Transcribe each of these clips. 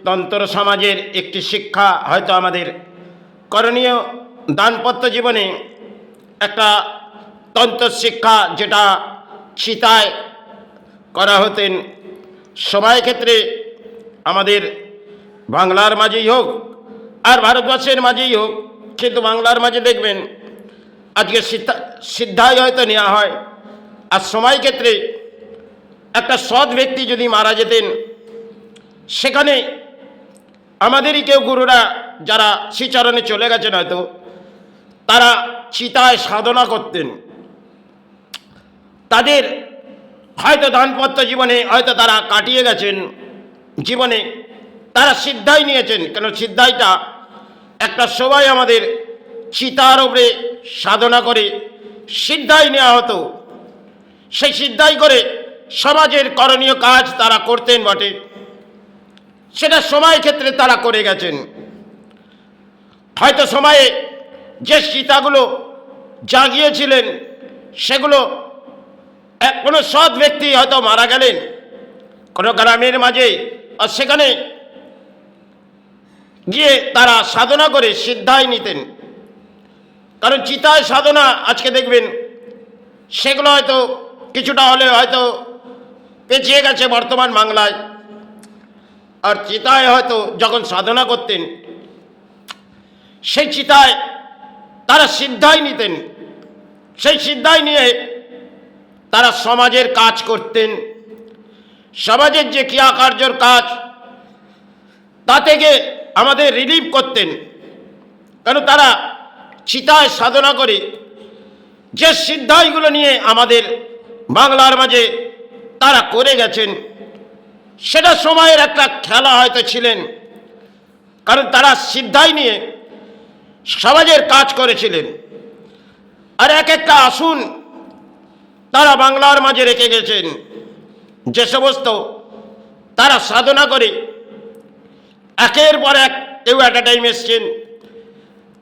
তন্ত্র সমাজের একটি শিক্ষা, হয়তো আমাদের করণীয় দাম্পত্য জীবনে একটা তন্ত্র শিক্ষা, যেটা চিতায় করা হতেন সবাই ক্ষেত্রে, আমাদের বাংলার মাঝেই হোক আর ভারতবর্ষের মাঝেই হোক। কিন্তু বাংলার মাঝে দেখবেন আজকে সিদ্ধাই হয়তো নেওয়া হয়, আর সময় ক্ষেত্রে একটা সৎ ব্যক্তি যদি মারা যেতেন, সেখানে আমাদেরই কেউ গুরুরা যারা শ্রীচরণে চলে গেছেন, হয়তো তারা চিতায় সাধনা করতেন। তাদের হয়তো দাম্পত্য জীবনে হয়তো তারা কাটিয়ে গেছেন, জীবনে তারা সিদ্ধাই নিয়েছেন। কেন সিদ্ধাইটা একটা সবাই আমাদের চিতার উপরে সাধনা করে সিদ্ধাই নেওয়া হতো। সেই সিদ্ধাই করে সমাজের করণীয় কাজ তারা করতেন বটে, সেটা সময় ক্ষেত্রে তারা করে গেছেন। হয়তো সময়ে যে চিতাগুলো জাগিয়েছিলেন, সেগুলো কোনো সৎ ব্যক্তি হয়তো মারা গেলেন কোনো গ্রামের মাঝে, আর সেখানে গিয়ে তারা সাধনা করে সিদ্ধাই নিতেন। কারণ চিতায় সাধনা আজকে দেখবেন সেগুলো হয়তো কিছুটা হলে হয়তো পেছিয়ে গেছে বর্তমান বাংলায়। আর চিতায় হয়তো যখন সাধনা করতেন, সেই চিতায় তারা সিদ্ধাই নিতেন। সেই সিদ্ধাই নিয়ে তারা সমাজের কাজ করতেন। সমাজের যে ক্রিয়াকার্যর কাজ, তা থেকে আমাদের রিলিফ করতেন। কারণ তারা চিতায় সাধনা করে যে সিদ্ধাইগুলো নিয়ে আমাদের বাংলার মাঝে তারা করে গেছেন, সেটা সময়ের একটা খেলা হয়তো ছিলেন। কারণ তারা সিদ্ধাই নিয়ে সমাজের কাজ করেছিলেন। আর এক একটা আসুন তারা বাংলার মাঝে রেখে গেছেন, যে সমস্ত তারা সাধনা করে একের পর এক কেউ অ্যাট এ টাইম এসছেন,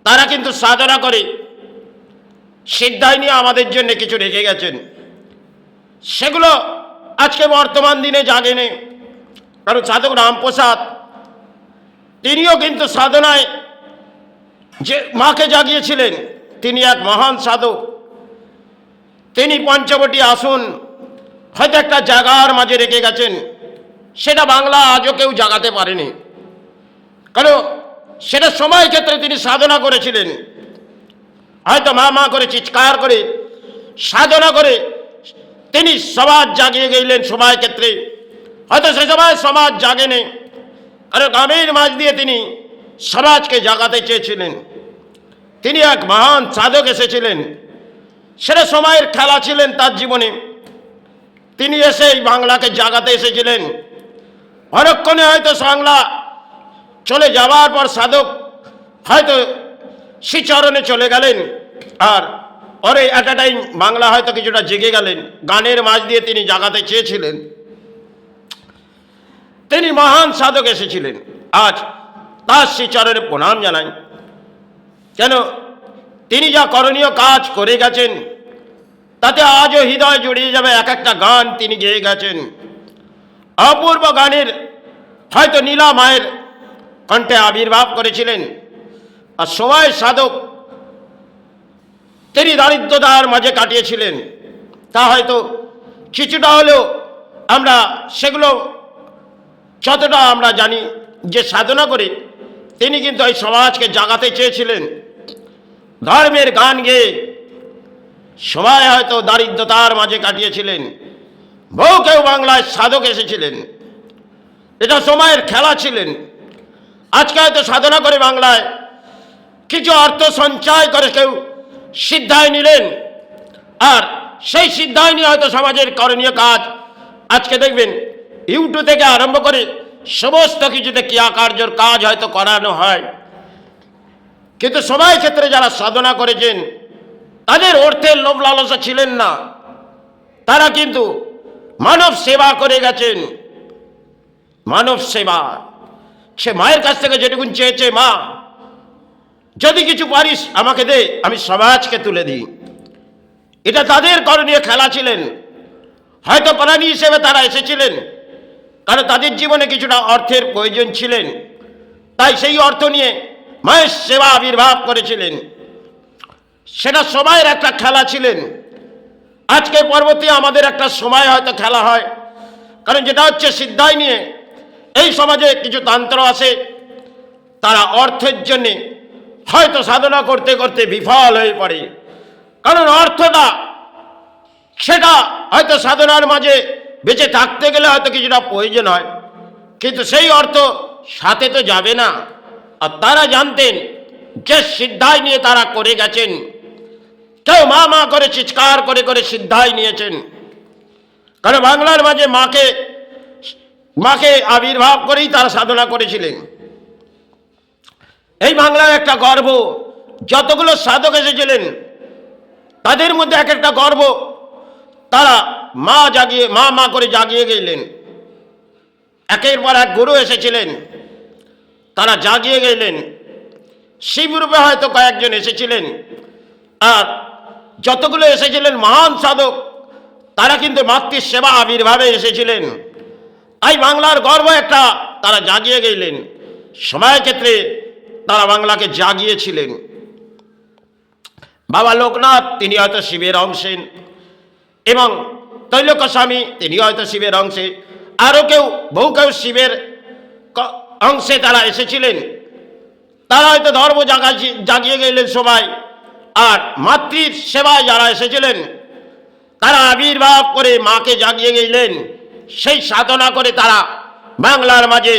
তারা কিন্তু সাধনা করে সিদ্ধাই নিয়ে আমাদের জন্য কিছু রেখে গেছেন। সেগুলো আজকে বর্তমান দিনে জাগেনি। কারণ সাধক রামপ্রসাদ তিনিও কিন্তু সাধনায় যে মাকে জাগিয়েছিলেন, তিনি এক মহান সাধক। তিনি পঞ্চবটী আসন হয়তো একটা জায়গার মাঝে রেখে গেছেন, সেটা বাংলা আজও কেউ জাগাতে পারেনি। কারণ সেটা সময় ক্ষেত্রে তিনি সাধনা করেছিলেন, হয়তো মা মা করে চিৎকার করে সাধনা করে তিনি সমাজ জাগিয়ে গেলেন। সময় ক্ষেত্রে হয়তো সে সময় সমাজ জাগেনি, আর গ্রামের মাঝ দিয়ে তিনি সমাজকে জাগাতে চেয়েছিলেন। তিনি এক মহান সাধক এসেছিলেন, সেটা সময়ের খেলা ছিলেন তার জীবনে। তিনি এসে এই বাংলাকে জাগাতে এসেছিলেন। অনেকক্ষণে হয়তো বাংলা চলে যাওয়ার পর সাধক হয়তো শ্রীচরণে চলে গেলেন, আর পরে অ্যাট এ টাইম বাংলা হয়তো কিছুটা জেগে গেলেন। গানের মাঝ দিয়ে তিনি জাগাতে চেয়েছিলেন। তিনি মহান সাধক এসেছিলেন। আজ তার শ্রীচরণে প্রণাম জানাই। কেন তিনি যা করণীয় কাজ করে গেছেন, তাতে আজও হৃদয় জড়িয়ে যাবে। এক একটা গান তিনি গেয়ে গেছেন, অপূর্ব গানের হয়তো নীলা মায়ের কণ্ঠে আবির্ভাব করেছিলেন। আর সময় সাধক তিনি দারিদ্রতার মাঝে কাটিয়েছিলেন। তা হয়তো কিছুটা হলেও আমরা সেগুলো যতটা আমরা জানি, যে সাধনা করে তিনি কিন্তু এই সমাজকে জাগাতে চেয়েছিলেন। ধর্মের গান গেয়ে সময় হয়তো দারিদ্রতার মাঝে কাটিয়েছিলেন। বহু কেউ বাংলায় সাধক এসেছিলেন, এটা সময়ের খেলা ছিলেন। আজকে হয়তো সাধনা করে বাংলায় কিছু অর্থ সঞ্চয় করে কেউ সিদ্ধায় নিলেন, আর সেই সিদ্ধায় নিয়ে হয়তো সমাজের করণীয় কাজ আজকে দেখবেন ইউটিউব থেকে আরম্ভ করে সমস্ত কিছুতে ক্রিয়াকার্যর কাজ হয়তো করানো হয়। কিন্তু সময় ক্ষেত্রে যারা সাধনা করেছেন, তাদের অর্থের লোভ লালসা ছিলেন না। তারা কিন্তু মানব সেবা করে গেছেন। মানব সেবা, সে মায়ের কাছ থেকে যেটুকুন চেয়েছে, মা যদি কিছু পারিস আমাকে দে, আমি সমাজকে তুলে দিই। এটা তাদের করণীয় খেলা ছিলেন। হয়তো প্রাণী হিসেবে তারা এসেছিলেন, কারণ তাদের জীবনে কিছুটা অর্থের প্রয়োজন ছিলেন, তাই সেই অর্থ নিয়ে মায়ের সেবা আবির্ভাব করেছিলেন। সেটা সময়ের একটা খেলা ছিলেন। আজকে পরবর্তী আমাদের একটা সময় হয়তো খেলা হয়, কারণ যেটা হচ্ছে সিদ্ধাই নিয়ে এই সমাজে কিছু তন্ত্র আছে, তারা অর্থের জন্যে হয়তো সাধনা করতে করতে বিফল হয়ে পড়ে। কারণ অর্থটা সেটা হয়তো সাধনার মাঝে বেঁচে থাকতে গেলে হয়তো কিছুটা প্রয়োজন হয়, কিন্তু সেই অর্থ সাথে তো যাবে না। আর তারা জানতেন যে সিদ্ধাই নিয়ে তারা করে গেছেন, কেউ মা মা করে চিৎকার করে করে সিদ্ধাই নিয়েছেন। কারণ বাংলার মাঝে মাকে আবির্ভাব করেই তারা সাধনা করেছিলেন। এই বাংলার একটা গর্ব, যতগুলো সাধক এসেছিলেন তাদের মধ্যে এক একটা গর্ব, তারা মা মা করে জাগিয়ে গেলেন। একের পর এক গুরু এসেছিলেন, তারা জাগিয়ে গেলেন। শিবরূপে হয়তো কয়েকজন এসেছিলেন, আর যতগুলো এসেছিলেন মহান সাধক তারা কিন্তু মাতৃ সেবা আবির্ভাবে এসেছিলেন। তাই বাংলার গর্ব একটা, তারা জাগিয়ে গেলেন। সময়ের ক্ষেত্রে তারা বাংলাকে জাগিয়েছিলেন। বাবা লোকনাথ তিনি হয়তো শিবের অংশে, এবং তৈলক্য স্বামী তিনি হয়তো শিবের অংশে, আরও বহু কেউ শিবের অংশে তারা এসেছিলেন। তারা হয়তো ধর্ম জাগিয়ে গেলেন সবাই। আর মাতৃর সেবায় যারা এসেছিলেন তারা আবির্ভাব করে মাকে জাগিয়ে গেলেন। সেই সাধনা করে তারা বাংলার মাঝে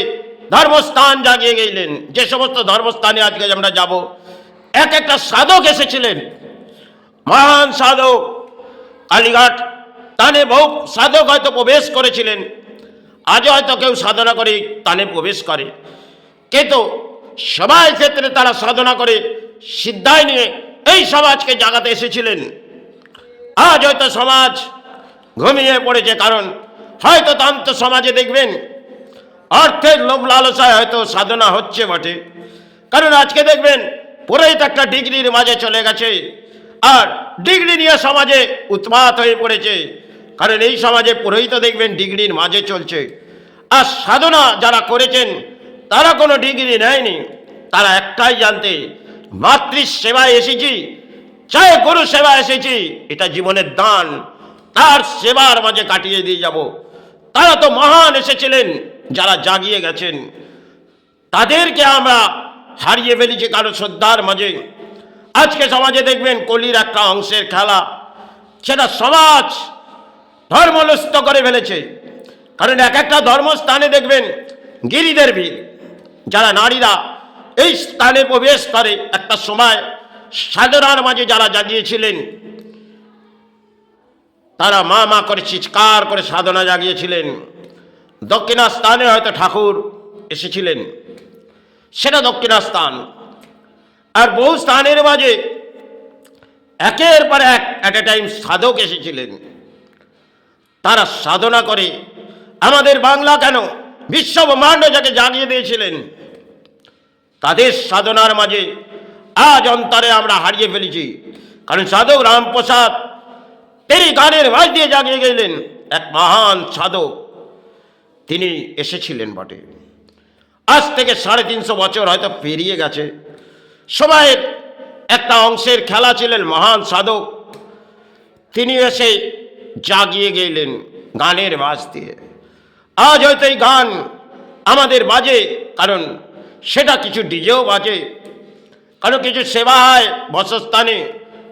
ধর্মস্থান জাগিয়ে গেলেন। যে সমস্ত ধর্মস্থানে আজকে আমরা যাব, এক একটা সাধক এসেছিলেন, মহান সাধক। কালীঘাট তানে বহু সাধক হয়তো প্রবেশ করেছিলেন, আজও হয়তো কেউ সাধনা করে তানে প্রবেশ করে, কিন্তু সবাই ক্ষেত্রে তারা সাধনা করে সিদ্ধাই নিয়ে এই সমাজকে জাগাতে এসেছিলেন। আজ হয়তো সমাজ ঘুমিয়ে পড়েছে, কারণ হয়তো তন্ত্র সমাজে দেখবেন অর্থের লোভ লালসায় হয়তো সাধনা হচ্ছে বটে। কারণ আজকে দেখবেন পুরোহিত একটা ডিগ্রির মাঝে চলে গেছে, আর ডিগ্রি নিয়ে সমাজে উৎপাত হয়ে পড়েছে। কারণ এই সমাজে পুরোহিত দেখবেন ডিগ্রির মাঝে চলছে, আর সাধনা যারা করেছেন তারা কোনো ডিগ্রি নেয়নি। তারা একটাই জানতে, মাতৃ সেবায় এসেছি, চাই গুরু সেবা এসেছি, এটা জীবনের দান, তার সেবার মাঝে কাটিয়ে দিয়ে যাব। তারা তো মহান এসেছিলেন, যারা জাগিয়ে গেছেন তাদেরকে আমরা হারিয়ে ফেলেছি কারো শ্রদ্ধার মাঝে। আজকে সমাজে দেখবেন কলির একটা অংশের খেলা, সেটা সমাজ ধর্মলুস্থ করে ফেলেছে। কারণ এক একটা ধর্মস্থানে দেখবেন গিরিদের ভিড়, যারা নারীরা এই স্থানে প্রবেশ করে একটা সময় সাধনার মাঝে যারা জাগিয়েছিলেন, তারা মা মা করে চিৎকার করে সাধনা জাগিয়েছিলেন। দক্ষিণা স্থানে হয়তো ঠাকুর এসেছিলেন, সেটা দক্ষিণা স্থান। আর বহু স্থানের মাঝে একের পর এক এট এ টাইম সাধক এসেছিলেন। তারা সাধনা করে আমাদের বাংলা কেন বিশ্ব ব্রহ্মাণ্ড যাকে জাগিয়ে দিয়েছিলেন, তাদের সাধনার মাঝে আজ অন্তরে আমরা হারিয়ে ফেলেছি। কারণ সাধক রামপ্রসাদ তিনি গানের মাঝ দিয়ে জাগিয়ে গেলেন, এক মহান সাধক তিনি এসেছিলেন বটে। আজ থেকে 350 বছর হয়তো পেরিয়ে গেছে। সময়ের একটা অংশের খেলা ছিলেন মহান সাধক, তিনি এসে জাগিয়ে গেলেন গানের মাঝ দিয়ে। আজ হয়তো এই গান আমাদের বাজে, কারণ সেটা কিছু ডিজেও বাজে, কারণ কিছু সেবা হয় বসস্থানে,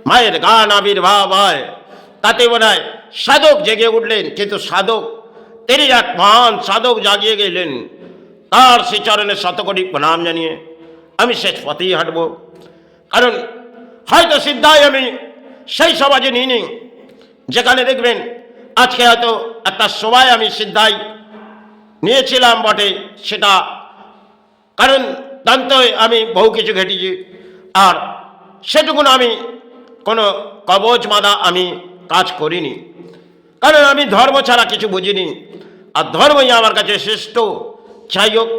মায়ের গান আবির্ভাব হয়, তাতে মনে হয় সাধক জেগে উঠলেন। কিন্তু সাধক তিনি এক মহান সাধক জাগিয়ে গেলেন। তার শ্রীচরণের শতকোটি প্রণাম জানিয়ে আমি শেষ পথেই হাঁটব। কারণ হয়তো সিদ্ধাই আমি সেই সমাজে নিইনি যেখানে দেখবেন আজকে হয়তো একটা সময় আমি সিদ্ধাই নিয়েছিলাম বটে, সেটা কারণ তন্ত্রয় আমি বহু কিছু ঘটেছি, আর সেটুকুন আমি কোনো কবচ বাঁধা আমি কাজ করিনি। কারণ আমি ধর্ম ছাড়া কিছু বুঝিনি, আর ধর্মই আমার কাছে শ্রেষ্ঠ। যাই হোক,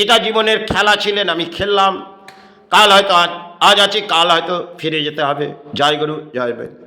এটা জীবনের খেলা ছিলেন, আমি খেললাম। কাল হয়তো আজ আছি, কাল হয়তো ফিরে যেতে হবে। জয় গুরু, জয় বৈদ্য।